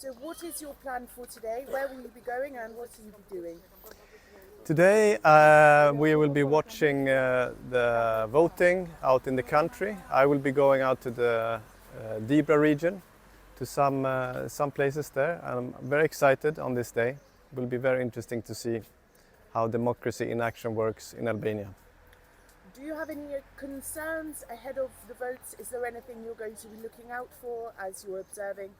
So what is your plan for today? Where will you be going and what will you be doing? Today we will be watching the voting out in the country. I will be going out to the Dibra region, to some places there. I'm very excited on this day. It will be very interesting to see how democracy in action works in Albania. Do you have any concerns ahead of the votes? Is there anything you're going to be looking out for as you're observing?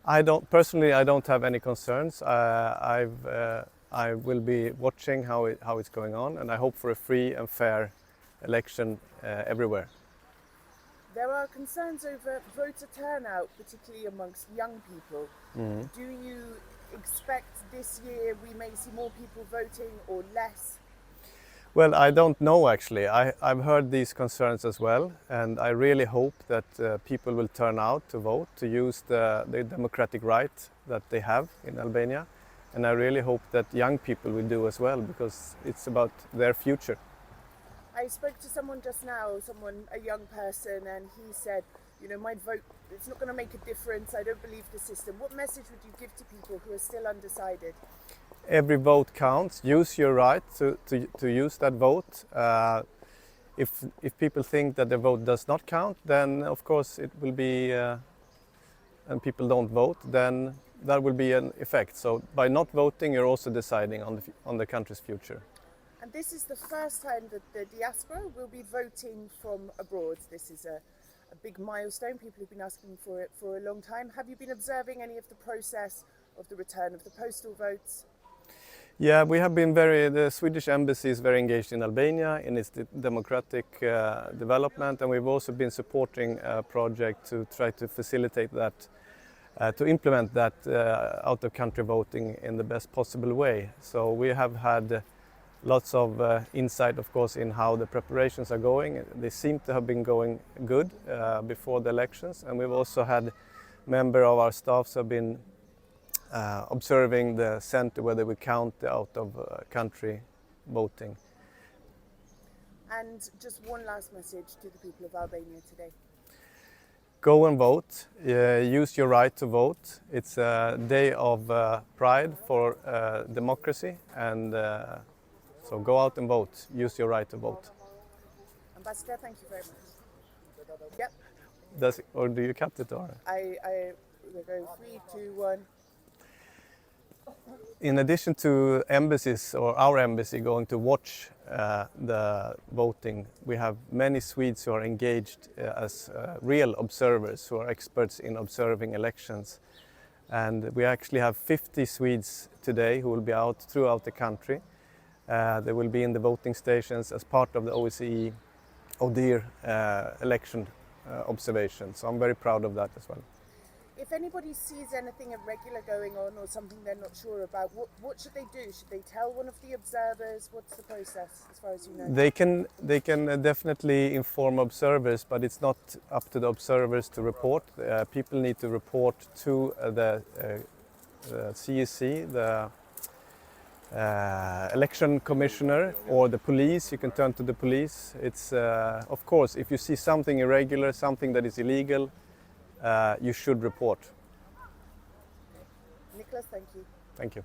I don't have any concerns. I will be watching how it's going on, and I hope for a free and fair election everywhere. There are concerns over voter turnout, particularly amongst young people. Mm-hmm. Do you expect this year we may see more people voting or less? Well, I don't know actually. I've heard these concerns as well, and I really hope that people will turn out to vote, to use the democratic right that they have in Albania. And I really hope that young people will do as well, because it's about their future. I spoke to someone just now, a young person, and he said, my vote, it's not going to make a difference. I don't believe the system. What message would you give to people who are still undecided? Every vote counts. Use your right to use that vote. If people think that the vote does not count, then of course it will be, and people don't vote, then that will be an effect. So by not voting, you're also deciding on the country's future. And this is the first time that the diaspora will be voting from abroad. This is a big milestone. People have been asking for it for a long time. Have you been observing any of the process of the return of the postal votes? Yeah, we have been the Swedish embassy is very engaged in Albania in its democratic development, and we've also been supporting a project to try to facilitate that, to implement that out-of-country voting in the best possible way. So we have had lots of insight, of course, in how the preparations are going. They seem to have been going good before the elections, and we've also had members of our staffs have been observing the center where they will count the out-of-country voting. And just one last message to the people of Albania today. Go and vote. Use your right to vote. It's a day of pride for democracy, and so go out and vote. Use your right to vote. Ambassador, thank you very much. Yep. Or do you cut it? Or? We're going 3, 2, 1. In addition to embassies or our embassy going to watch the voting, we have many Swedes who are engaged as real observers, who are experts in observing elections. And we actually have 50 Swedes today who will be out throughout the country. They will be in the voting stations as part of the OSCE ODIHR election observation. So I'm very proud of that as well. If anybody sees anything irregular going on or something they're not sure about, what should they do? Should they tell one of the observers? What's the process as far as you know? They can definitely inform observers, but it's not up to the observers to report. People need to report to the CSC, the election commissioner, or the police. You can turn to the police. It's of course, if you see something irregular, something that is illegal, you should report. Nicholas, thank you. Thank you.